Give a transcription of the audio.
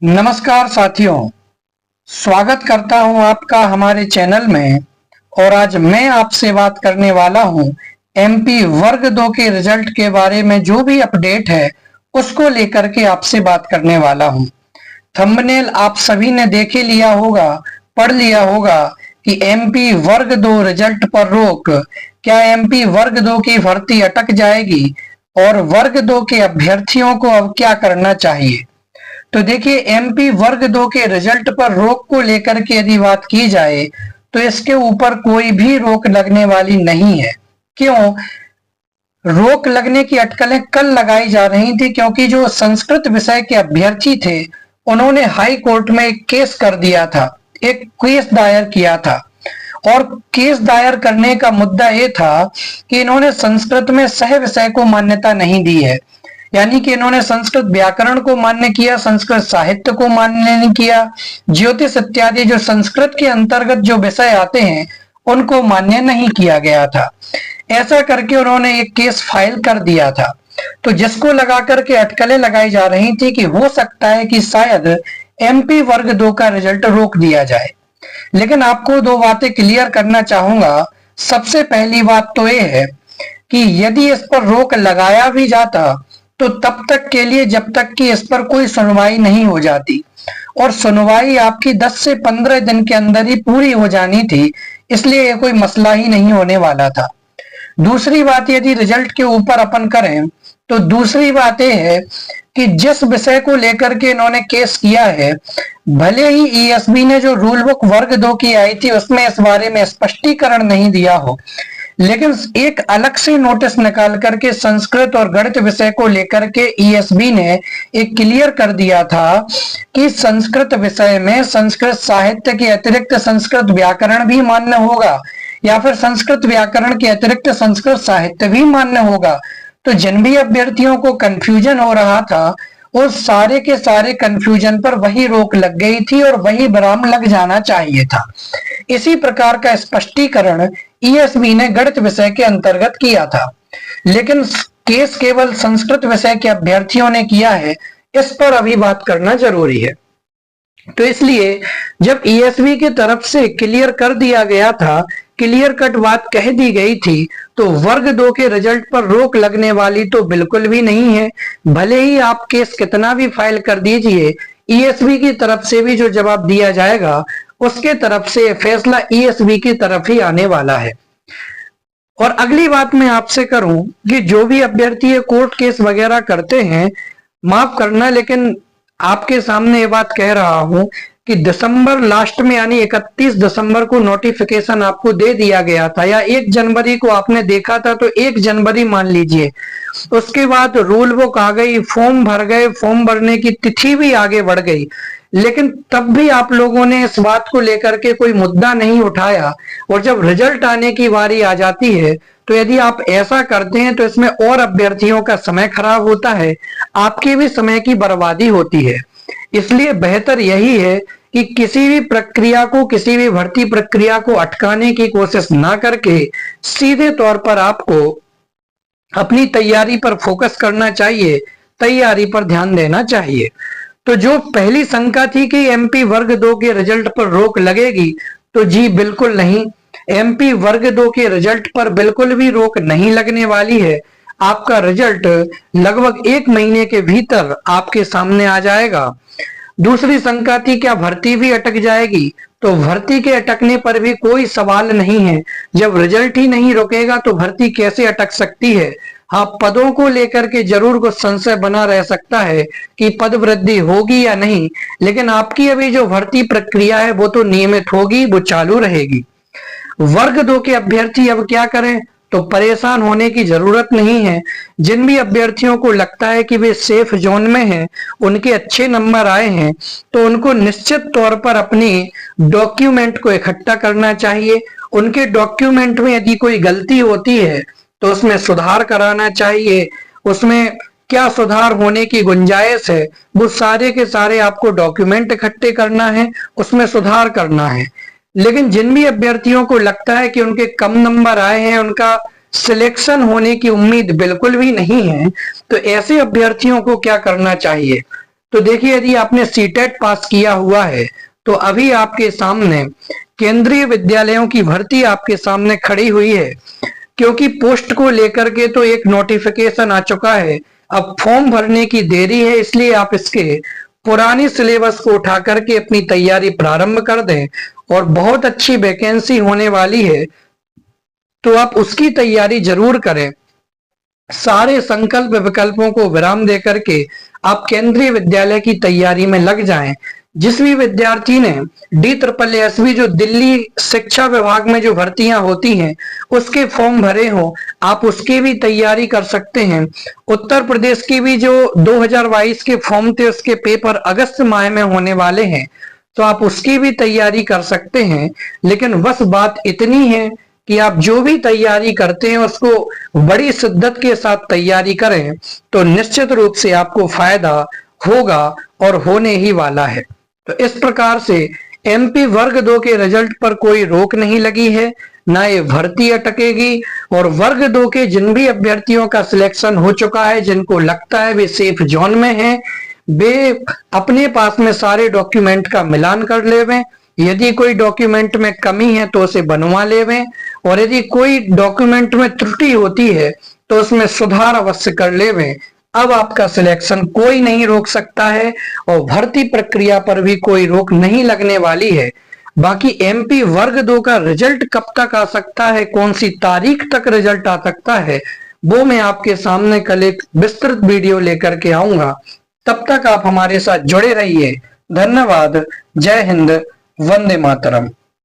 नमस्कार साथियों, स्वागत करता हूं आपका हमारे चैनल में। और आज मैं आपसे बात करने वाला हूं एमपी वर्ग 2 के रिजल्ट के बारे में। जो भी अपडेट है उसको लेकर के आपसे बात करने वाला हूं। थंबनेल आप सभी ने देख ही लिया होगा, पढ़ लिया होगा कि एमपी वर्ग 2 रिजल्ट पर रोक। क्या एमपी वर्ग 2 की भर्ती अटक जाएगी और वर्ग 2 के अभ्यर्थियों को अब क्या करना चाहिए? तो देखिए, एमपी वर्ग 2 के रिजल्ट पर रोक को लेकर के यदि बात की जाए तो इसके ऊपर कोई भी रोक लगने वाली नहीं है। क्यों? रोक लगने की अटकलें कल लगाई जा रही थी क्योंकि जो संस्कृत विषय के अभ्यर्थी थे उन्होंने हाई कोर्ट में एक केस कर दिया था, एक केस दायर किया था। और केस दायर करने का मुद्दा ये था कि इन्होंने संस्कृत में सह विषय को मान्यता नहीं दी है। यानी कि इन्होंने संस्कृत व्याकरण को मान्य किया, संस्कृत साहित्य को मान्य नहीं किया, ज्योतिष इत्यादि जो संस्कृत के अंतर्गत जो विषय आते हैं उनको मान्य नहीं किया गया था। ऐसा करके उन्होंने एक केस फाइल कर दिया था। तो जिसको लगा करके अटकलें लगाई जा रही थी कि हो सकता है कि शायद एमपी वर्ग 2 का रिजल्ट रोक दिया जाए। लेकिन आपको दो बातें क्लियर करना चाहूंगा। सबसे पहली बात तो ये है कि यदि इस पर रोक लगाया भी जाता तो तब तक के लिए जब तक कि इस पर कोई सुनवाई नहीं हो जाती, और सुनवाई आपकी 10 से 15 दिन के अंदर ही पूरी हो जानी थी, इसलिए ये कोई मसला ही नहीं होने वाला था। दूसरी बात यदि रिजल्ट के ऊपर अपन करें तो दूसरी बात यह है कि जिस विषय को लेकर के इन्होंने केस किया है, भले ही ईएसबी ने जो रूल बुक वर्ग 2 की आई थी उसमें इस बारे में स्पष्टीकरण नहीं दिया हो, लेकिन एक अलग से नोटिस निकाल करके संस्कृत और गणित विषय को लेकर के ईएसबी ने एक क्लियर कर दिया था कि संस्कृत विषय में संस्कृत साहित्य के अतिरिक्त संस्कृत व्याकरण भी मान्य होगा या फिर संस्कृत व्याकरण के अतिरिक्त संस्कृत साहित्य भी मान्य होगा। तो जिन भी अभ्यर्थियों को कंफ्यूजन हो रहा था उस सारे के सारे कंफ्यूजन पर वही रोक लग गई थी और वही विराम लग जाना चाहिए था। इसी प्रकार का स्पष्टीकरण ईएसबी ने गणित विषय के अंतर्गत किया था, लेकिन केस केवल संस्कृत विषय के अभ्यर्थियों ने किया है। इस पर अभी बात करना जरूरी है। तो इसलिए जब ईएसबी की तरफ से क्लियर कर दिया गया था, क्लियर कट बात कह दी गई थी, तो वर्ग 2 के रिजल्ट पर रोक लगने वाली तो बिल्कुल भी नहीं है। भले ही आप केस कितना भी फाइल कर दीजिए, ईएसबी की तरफ से भी जो जवाब दिया जाएगा उसके तरफ से फैसला ईएसबी की तरफ ही आने वाला है। और अगली बात मैं आपसे करूं कि जो भी अभ्यर्थी कोर्ट केस वगैरह करते हैं, माफ करना लेकिन आपके सामने ये बात कह रहा हूं कि दिसंबर लास्ट में यानी 31 दिसंबर को नोटिफिकेशन आपको दे दिया गया था, या 1 जनवरी को आपने देखा था, तो 1 जनवरी मान लीजिए। उसके बाद रूल बुक आ गई, फॉर्म भर गए, फॉर्म भरने की तिथि भी आगे बढ़ गई, लेकिन तब भी आप लोगों ने इस बात को लेकर के कोई मुद्दा नहीं उठाया। और जब रिजल्ट आने की बारी आ जाती है तो यदि आप ऐसा करते हैं तो इसमें और अभ्यर्थियों का समय खराब होता है, आपके भी समय की बर्बादी होती है। इसलिए बेहतर यही है कि किसी भी प्रक्रिया को, किसी भी भर्ती प्रक्रिया को अटकाने की कोशिश ना करके सीधे तौर पर आपको अपनी तैयारी पर फोकस करना चाहिए, तैयारी पर ध्यान देना चाहिए। तो जो पहली शंका थी कि एमपी वर्ग 2 के रिजल्ट पर रोक लगेगी, तो जी बिल्कुल नहीं। एमपी वर्ग 2 के रिजल्ट पर बिल्कुल भी रोक नहीं लगने वाली है। आपका रिजल्ट लगभग 1 महीने के भीतर आपके सामने आ जाएगा। दूसरी शंका थी क्या भर्ती भी अटक जाएगी, तो भर्ती के अटकने पर भी कोई सवाल नहीं है। जब रिजल्ट ही नहीं रुकेगा तो भर्ती कैसे अटक सकती है? हाँ, पदों को लेकर के जरूर कुछ संशय बना रह सकता है कि पद वृद्धि होगी या नहीं, लेकिन आपकी अभी जो भर्ती प्रक्रिया है वो तो नियमित होगी, वो चालू रहेगी। वर्ग 2 के अभ्यर्थी अब क्या करें? तो परेशान होने की जरूरत नहीं है। जिन भी अभ्यर्थियों को लगता है कि वे सेफ जोन में हैं, उनके अच्छे नंबर आए हैं, तो उनको निश्चित तौर पर अपनी डॉक्यूमेंट को इकट्ठा करना चाहिए। उनके डॉक्यूमेंट में यदि कोई गलती होती है तो उसमें सुधार कराना चाहिए। उसमें क्या सुधार होने की गुंजाइश है, वो सारे के सारे आपको डॉक्यूमेंट इकट्ठे करना है, उसमें सुधार करना है। लेकिन जिन भी अभ्यर्थियों को लगता है कि उनके कम नंबर आए हैं, उनका सिलेक्शन होने की उम्मीद बिल्कुल भी नहीं है, तो ऐसे अभ्यर्थियों को क्या करना चाहिए? तो देखिए, यदि आपने सीटेट पास किया हुआ है तो अभी आपके सामने केंद्रीय विद्यालयों की भर्ती आपके सामने खड़ी हुई है, क्योंकि पोस्ट को लेकर के तो एक नोटिफिकेशन आ चुका है, अब फॉर्म भरने की देरी है, इसलिए आप इसके पुरानी सिलेबस को उठा करके अपनी तैयारी प्रारंभ कर दें और बहुत अच्छी वैकेंसी होने वाली है, तो आप उसकी तैयारी जरूर करें। सारे संकल्प विकल्पों को विराम देकर के आप केंद्रीय विद्यालय की तैयारी में लग जाएं। जिस भी विद्यार्थी ने DSSB जो दिल्ली शिक्षा विभाग में जो भर्तियां होती हैं उसके फॉर्म भरे हो, आप उसकी भी तैयारी कर सकते हैं। उत्तर प्रदेश की भी जो 2022 के फॉर्म थे उसके पेपर अगस्त माह में होने वाले हैं, तो आप उसकी भी तैयारी कर सकते हैं। लेकिन बस बात इतनी है कि आप जो भी तैयारी करते हैं उसको बड़ी शिद्दत के साथ तैयारी करें, तो निश्चित रूप से आपको फायदा होगा और होने ही वाला है। तो इस प्रकार से MP वर्ग 2 के रिजल्ट पर कोई रोक नहीं लगी है, ना ये भर्ती अटकेगी। और वर्ग 2 के जिन भी अभ्यर्थियों का सिलेक्शन हो चुका है, जिनको लगता है वे सेफ जोन में हैं, वे अपने पास में सारे डॉक्यूमेंट का मिलान कर लेवें। यदि कोई डॉक्यूमेंट में कमी है तो उसे बनवा लेवें, और यदि कोई डॉक्यूमेंट में त्रुटि होती है तो उसमें सुधार अवश्य कर लेवें। अब आपका सिलेक्शन कोई नहीं रोक सकता है और भर्ती प्रक्रिया पर भी कोई रोक नहीं लगने वाली है। बाकी MP वर्ग 2 का रिजल्ट कब तक आ सकता है, कौन सी तारीख तक रिजल्ट आ सकता है, वो मैं आपके सामने कल एक विस्तृत वीडियो लेकर के आऊंगा। तब तक आप हमारे साथ जुड़े रहिए। धन्यवाद। जय हिंद। वंदे मातरम।